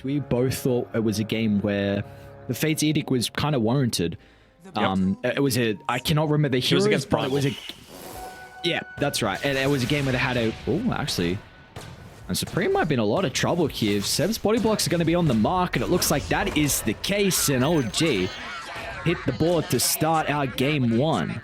We both thought it was a game where the Fate's Edict was kind of warranted. It was I cannot remember the heroes, against but it Primal. was yeah, that's right. And it was a game where they had actually, and Supreme might be in a lot of trouble here. Seb's body blocks are going to be on the mark, and it looks like that is the case. And OG hit the board to start our game one.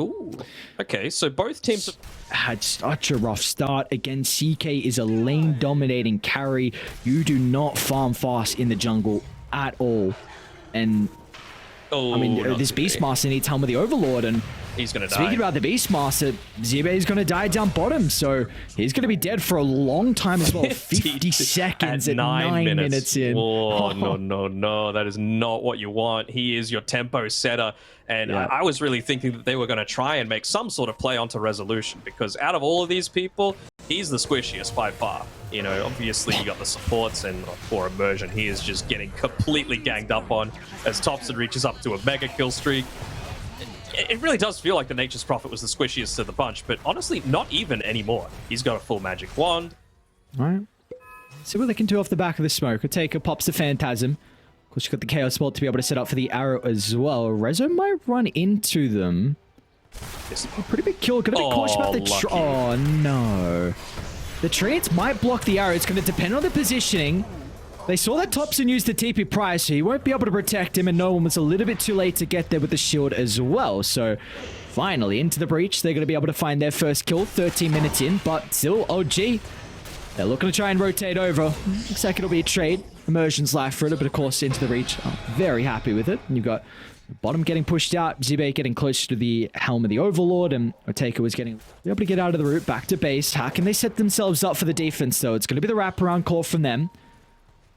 Ooh. Okay, so both teams Had such a rough start. Again, CK is a lane dominating carry. You do not farm fast in the jungle at all. And I mean, this Beastmaster needs helm with the Overlord, and he's gonna die. Speaking about the Beastmaster, Zibe is going to die down bottom, so he's going to be dead for a long time as well. 50 seconds at 9 minutes in. Oh, no. That is not what you want. He is your tempo setter. And Yeah. I was really thinking that they were going to try and make some sort of play onto resolution, because out of all of these people, he's the squishiest by far. You know, obviously you got the supports, and for immersion, he is just getting completely ganged up on as Thompson reaches up to a mega kill streak. It really does feel like the Nature's Prophet was the squishiest of the bunch, but honestly, not even anymore. He's got a full magic wand. All right. See what they can do off the back of the smoke. Taker pops the Phantasm. Of course, you've got the Chaos Bolt to be able to set up for the arrow as well. Rezo might run into them. Yes. A pretty big kill. Gonna be cautious about the oh, no. The treants might block the arrow. It's going to depend on the positioning. They saw that Thompson used the TP prior, so he won't be able to protect him, and no one was a little bit too late to get there with the shield as well. So, finally, into the breach. They're going to be able to find their first kill 13 minutes in, but still, OG, they're looking to try and rotate over. Looks like it'll be a trade. Immersion's life for it, but of course, into the breach. Oh, very happy with it. And you've got bottom getting pushed out, Zibe getting closer to the helm of the Overlord, and Oteka was getting able to get out of the route, back to base. How can they set themselves up for the defense, though? It's going to be the wraparound call from them.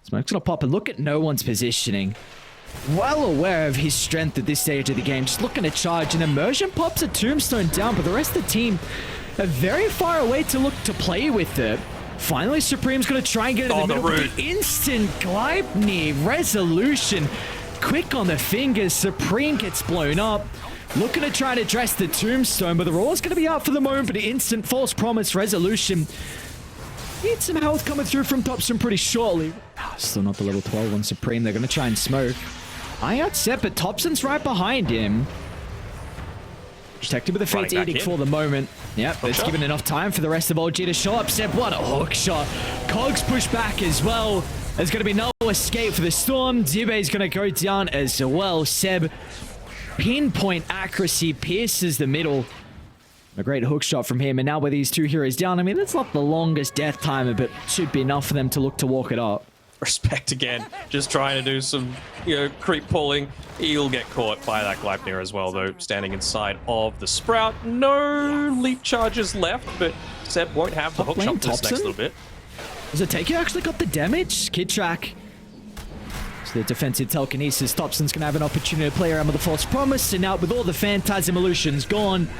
Smoke's gonna pop and look at no one's positioning. Well aware of his strength at this stage of the game. Just looking to charge, and Immersion pops a tombstone down, but the rest of the team are very far away to look to play with it. Finally, Supreme's gonna try and get in the middle, but the instant Gleipnir resolution. Quick on the fingers, Supreme gets blown up. Looking to try and address the tombstone, but the roll's gonna be out for the moment, but instant false promise resolution. Need some health coming through from Thompson pretty shortly. Still not the level 12 on Supreme. They're going to try and smoke. Eye out set, but Thompson's right behind him. Protected with the Fate's Edict for the moment. Yep, it's given enough time for the rest of OG to show up. Seb, what a hook shot. Cogs push back as well. There's going to be no escape for the Storm. Zibe's going to go down as well. Seb, pinpoint accuracy, pierces the middle. A great hook shot from him, and now with these two heroes down, I mean, that's not the longest death timer, but should be enough for them to look to walk it up. Respect again. Just trying to do some, creep pulling. He'll get caught by that Gleipnir as well, though, standing inside of the Sprout. No leap charges left, but Seb won't have the hook shot this next little bit. Does it take you actually got the damage? Kid track. So the defensive telekinesis. Thompson's going to have an opportunity to play around with the false promise, and out with all the Phantasm illusions gone.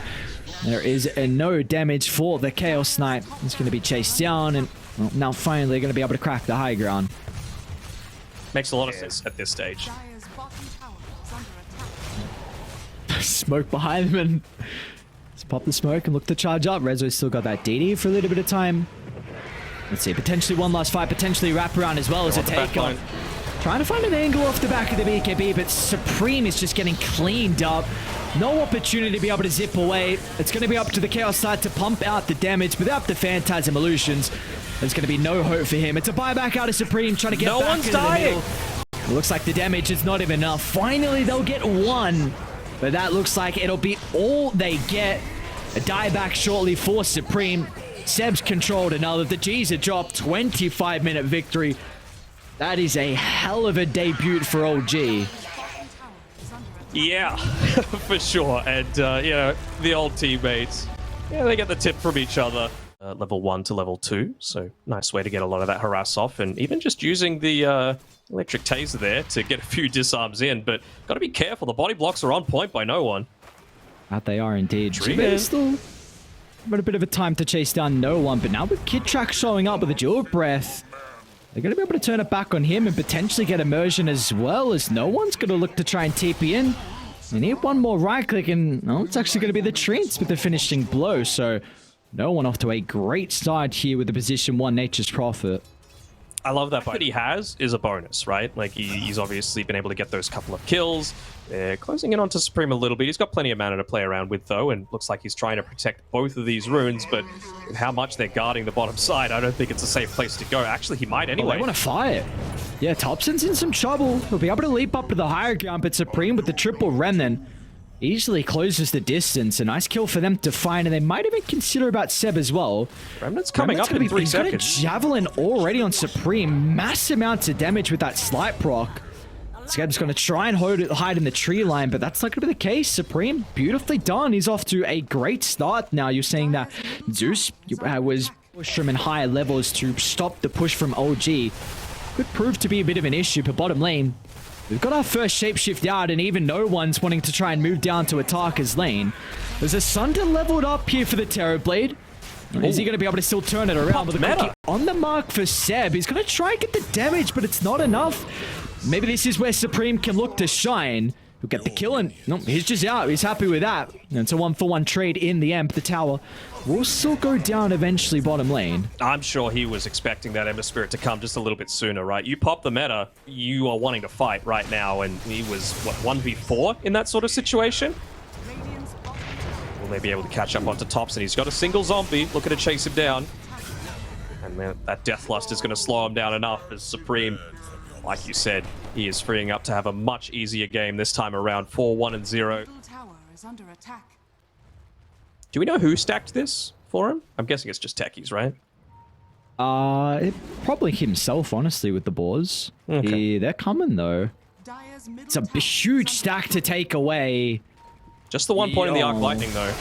There is no damage for the Chaos Knight. He's going to be chased down, and well, now finally going to be able to crack the high ground. Makes a lot of sense at this stage. Smoke behind them, and let's pop the smoke and look to charge up. Rezo's still got that DD for a little bit of time. Let's see, potentially one last fight, potentially wrap around as well as a takeoff. Trying to find an angle off the back of the BKB, but Supreme is just getting cleaned up. No opportunity to be able to zip away. It's going to be up to the Chaos side to pump out the damage without the Phantasm illusions. There's going to be no hope for him. It's a buyback out of Supreme, trying to get back into the middle. It looks like the damage is not even enough. Finally, they'll get one, but that looks like it'll be all they get. A dieback shortly for Supreme. Seb's controlled another. The G's are dropped. 25-minute victory. That is a hell of a debut for OG. Yeah, for sure. And, the old teammates, they get the tip from each other. Level 1 to level 2, so nice way to get a lot of that harass off. And even just using the electric taser there to get a few disarms in. But got to be careful. The body blocks are on point by no one. That they are indeed. Still got a bit of a time to chase down no one. But now with Kid Track showing up with a dual breath, they're going to be able to turn it back on him and potentially get immersion as well, as no one's going to look to try and TP in. They need one more right click, and it's actually going to be the Treants with the finishing blow. So no one off to a great start here with the position 1 Nature's Prophet. I love that. What he has is a bonus, right? Like, he's obviously been able to get those couple of kills. They're closing in onto Supreme a little bit. He's got plenty of mana to play around with, though, and looks like he's trying to protect both of these runes, but with how much they're guarding the bottom side, I don't think it's a safe place to go. Actually, he might anyway. They want to fight. Yeah, Thompson's in some trouble. He'll be able to leap up to the higher ground, but Supreme with the triple Remnant easily closes the distance. A nice kill for them to find, and they might even consider about Seb as well. Remnant's coming up in 3 seconds. He's got a Javelin already on Supreme. Mass amounts of damage with that slight proc. Seb's going to try and hide in the tree line, but that's not going to be the case. Supreme, beautifully done. He's off to a great start now. You're saying that Zeus was pushed from in higher levels to stop the push from OG. Could prove to be a bit of an issue, but bottom lane, we've got our first shapeshift out, and even no one's wanting to try and move down to Ataka's lane. There's a Sunder leveled up here for the Terrorblade. Is he going to be able to still turn it around? But the cookie on the mark for Seb. He's going to try and get the damage, but it's not enough. Maybe this is where Supreme can look to shine. He'll get the kill, and no, he's just out. He's happy with that. And it's a 1-for-1 trade in the end. The tower will still go down eventually bottom lane. I'm sure he was expecting that Ember Spirit to come just a little bit sooner, right? You pop the meta, you are wanting to fight right now, and he was, what, 1v4 in that sort of situation? Will they be able to catch up onto Tops? And he's got a single zombie looking to chase him down. And that Deathlust is going to slow him down enough as Supreme, like you said, he is freeing up to have a much easier game this time around. 4-1-0. Do we know who stacked this for him? I'm guessing it's just techies, right? Probably himself, honestly, with the boars. Okay. Yeah, they're coming, though. It's a huge stack to take away. Just the 1 point in the Arc Lightning, though.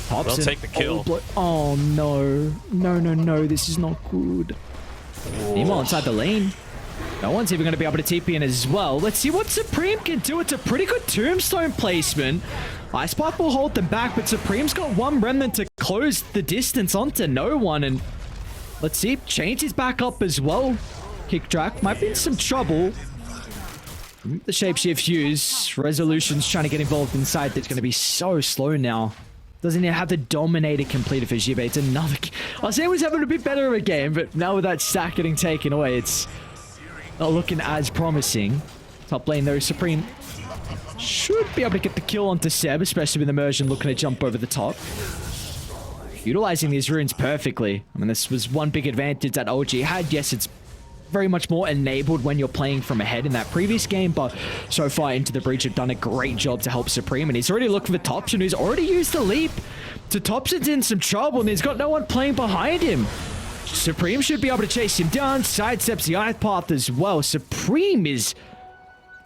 They'll take the kill. Oh, no. No. This is not good. Meanwhile, inside the lane, no one's even going to be able to TP in as well. Let's see what Supreme can do. It's a pretty good tombstone placement. Ice Path will hold them back, but Supreme's got one Remnant to close the distance onto no one. And let's see, Change is back up as well. Kick track might be in some trouble. The shapeshift use. Resolution's trying to get involved inside. That's going to be so slow now. Doesn't even have the Dominator completed for Jibe. It's another... I was saying it was having a bit better of a game, but now with that stack getting taken away, it's not looking as promising. Top lane though, Supreme should be able to get the kill onto Seb, especially with Immersion looking to jump over the top. Utilizing these runes perfectly. I mean, this was one big advantage that OG had. Yes, it's very much more enabled when you're playing from ahead in that previous game, but so far Into the Breach have done a great job to help Supreme, and he's already looking for Thompson, who's already used the leap. To Thompson's in some trouble, and he's got no one playing behind him. Supreme should be able to chase him down, sidesteps the Ice Path as well. Supreme is...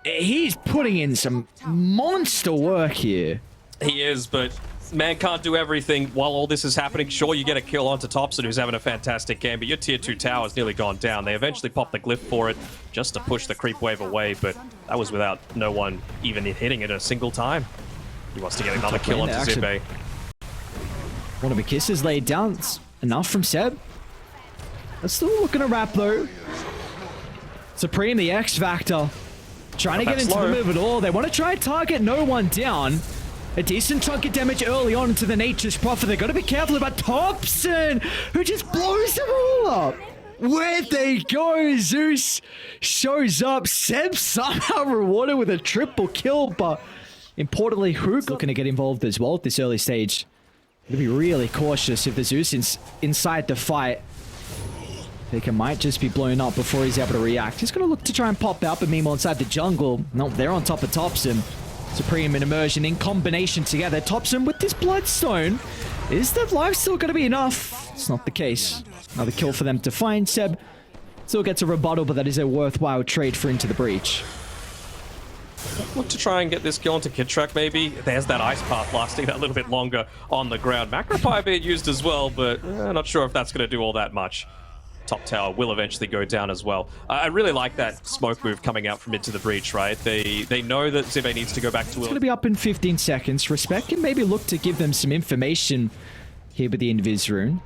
he's putting in some monster work here. He is, but man can't do everything while all this is happening. Sure, you get a kill onto Thompson, who's having a fantastic game, but your tier 2 tower's nearly gone down. They eventually pop the glyph for it just to push the creep wave away, but that was without no one even hitting it a single time. He wants to get another kill onto Zibe. One of the kisses laid down. It's enough from Seb. They're still looking to wrap though. Supreme, the X Factor, trying to get into the move at all. They want to try and target no one down. A decent chunk of damage early on into the Nature's Prophet. They've got to be careful about Thompson, who just blows them all up. Where'd they go? Zeus shows up. Seb somehow rewarded with a triple kill, but importantly, Hook looking to get involved as well at this early stage. Gotta be really cautious if the Zeus is inside the fight. He might just be blown up before he's able to react. He's going to look to try and pop out, but meanwhile inside the jungle, no, they're on top of Thompson. Supreme and Immersion in combination together. Thompson with this Bloodstone. Is the life still going to be enough? It's not the case. Another kill for them to find. Seb still gets a rebuttal, but that is a worthwhile trade for Into the Breach. Look to try and get this kill onto Kid Track, maybe. There's that Ice Path lasting that little bit longer on the ground. Macropie being used as well, but not sure if that's going to do all that much. Top tower will eventually go down as well. I really like that smoke move coming out from Into the Breach, right? They know that Zibe needs to go back to... It's going to be up in 15 seconds. Respect can maybe look to give them some information here with the Invis rune.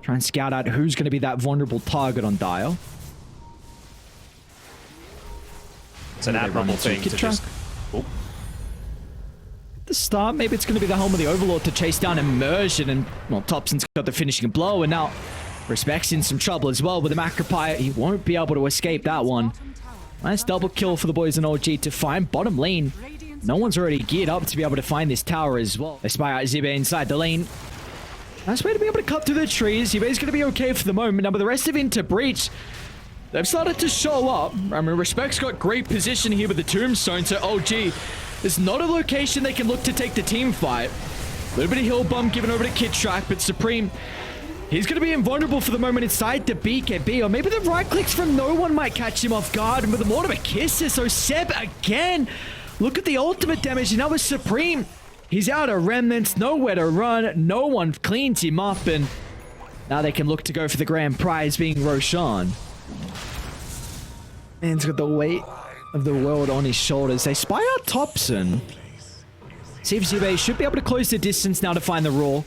Try and scout out who's going to be that vulnerable target on Dial. It's an admirable thing to just... Oh. At the start, maybe it's going to be the Helm of the Overlord to chase down Immersion, and, well, Thompson's got the finishing blow, and now Respect's in some trouble as well with the Macropie. He won't be able to escape that one. Nice double kill for the boys in OG to find bottom lane. No one's already geared up to be able to find this tower as well. They spy out Zibe inside the lane. Nice way to be able to cut through the trees. Zibe's going to be okay for the moment. Now, but the rest of Into Breach, they've started to show up. I mean, Respect's got great position here with the Tombstone, so OG, there's not a location they can look to take the team fight. A little bit of hill bump given over to Kid Track, but Supreme, he's going to be invulnerable for the moment inside the BKB, or maybe the right clicks from no one might catch him off guard, and with the Mortimer Kisses, so Seb again, look at the ultimate damage, and now with Supreme, he's out of remnants, nowhere to run, no one cleans him up, and now they can look to go for the grand prize being Roshan. Man's got the weight of the world on his shoulders. They spy out Thompson. See if Zibe should be able to close the distance now to find the Raw.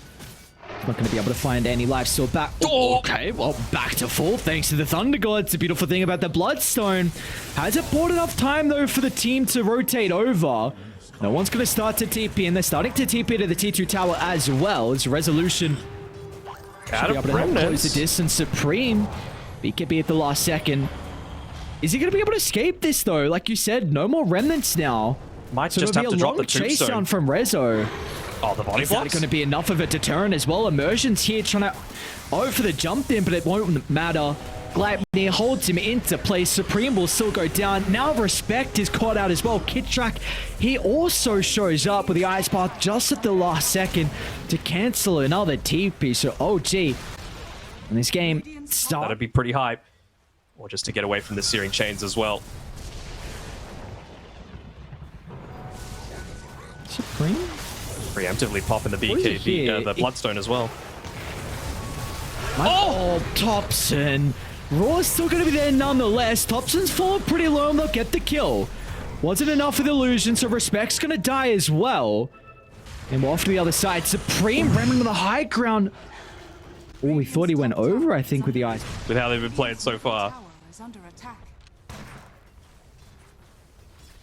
Not going to be able to find any life still back. Oh, okay, well, back to full thanks to the Thunder God. It's a beautiful thing about the Bloodstone. Has it bought enough time, though, for the team to rotate over? No one's going to start to TP, and they're starting to TP to the T2 tower as well. It's Resolution. Out of close the distance. Supreme. BKB at the last second. Is he going to be able to escape this, though? Like you said, no more remnants now. Might so just have to drop the chase down from Rezo. Oh, the body blocks. Going to be enough of a deterrent as well. Immersion's here trying to for the jump in, but it won't matter. Gleipnir holds him into place. Supreme will still go down. Now Respect is caught out as well. Kidtrack, he also shows up with the Ice Path just at the last second to cancel another TP. So OG in this game that'd be pretty hype. Or just to get away from the Searing Chains as well. Supreme? Preemptively popping the BKB, the Bloodstone as well. Oh, Thompson. Raw's still going to be there nonetheless. Thompson's fallen pretty low and they'll get the kill. Wasn't enough with Illusion, so Respect's going to die as well. And we're off to the other side. Supreme Remnant on the high ground. Oh, we thought he went over, I think, with the ice. With how they've been playing so far.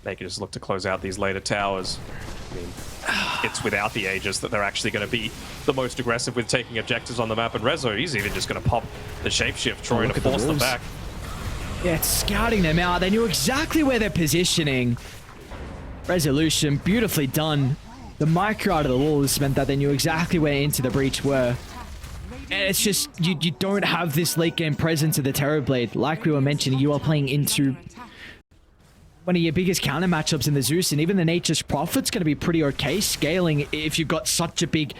They can just look to close out these later towers. I mean, it's without the Aegis that they're actually going to be the most aggressive with taking objectives on the map. And Rezo, he's even just going to pop the Shapeshift, trying to force them back. Yeah, it's scouting them out. They knew exactly where they're positioning. Resolution, beautifully done. The micro out of the walls meant that they knew exactly where Into the Breach were. And it's just, you don't have this late game presence of the Terrorblade. Like we were mentioning, you are playing into one of your biggest counter matchups in the Zeus, and even the Nature's Prophet's going to be pretty okay scaling if you've got such a big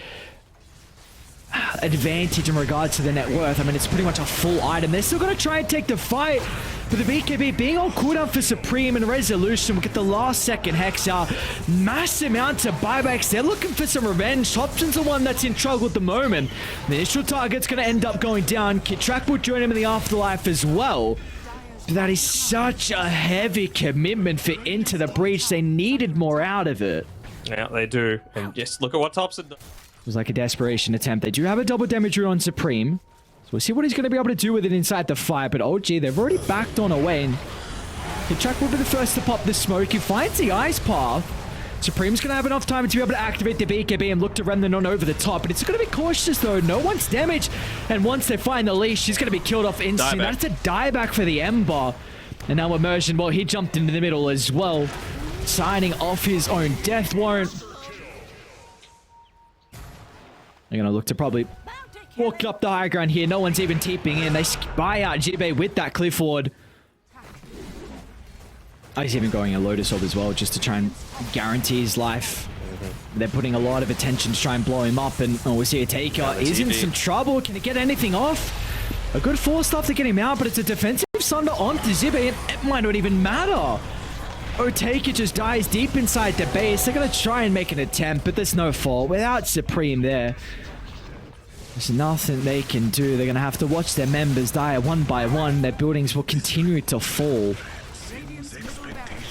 advantage in regards to the net worth. I mean, it's pretty much a full item. They're still going to try and take the fight, but the BKB being on cooldown for Supreme and Resolution will get the last second Hex out. Massive amounts of buybacks. They're looking for some revenge. Thompson's the one that's in trouble at the moment. The initial target's going to end up going down. Kitrak will join him in the afterlife as well. But that is such a heavy commitment for Into the Breach. They needed more out of it. Yeah, they do. And just look at what Thompson does. It was like a desperation attempt. They do have a double damage rune on Supreme. So we'll see what he's going to be able to do with it inside the fight. But OG, they've already backed on away. And Kitrak will be the first to pop the smoke. He finds the Ice Path. Supreme's going to have enough time to be able to activate the BKB and look to run the non over the top. But it's going to be cautious, though. No one's damaged. And once they find the leash, she's going to be killed off instantly. That's a dieback for the Ember. And now Immersion, well, he jumped into the middle as well, signing off his own death warrant. They're going to look to probably walk up the high ground here. No one's even TPing in. They spy out Jibe with that cliff ward. He's even going a Lotus Orb as well, just to try and guarantee his life. They're putting a lot of attention to try and blow him up, and we see a Taker is in some trouble. Can he get anything off? A good force stuff to get him out, but it's a defensive Sunder onto Zibe, and it might not even matter. Taker just dies deep inside the base. They're going to try and make an attempt, but there's no fall. Without Supreme there, there's nothing they can do. They're going to have to watch their members die one by one. Their buildings will continue to fall.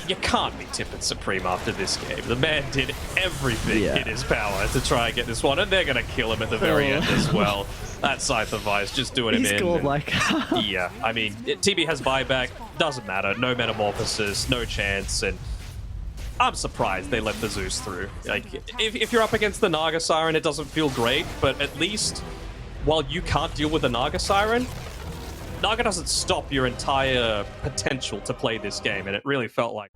You can't be tipping Supreme after this game. The man did everything in his power to try and get this one, and they're going to kill him at the very end as well. That Scythe of Vice just doing him in. Scored like yeah, I mean, TB has buyback. Doesn't matter. No Metamorphosis, no chance, and I'm surprised they let the Zeus through. Like, if you're up against the Naga Siren, it doesn't feel great, but at least while you can't deal with the Naga Siren, Naga doesn't stop your entire potential to play this game, and it really felt like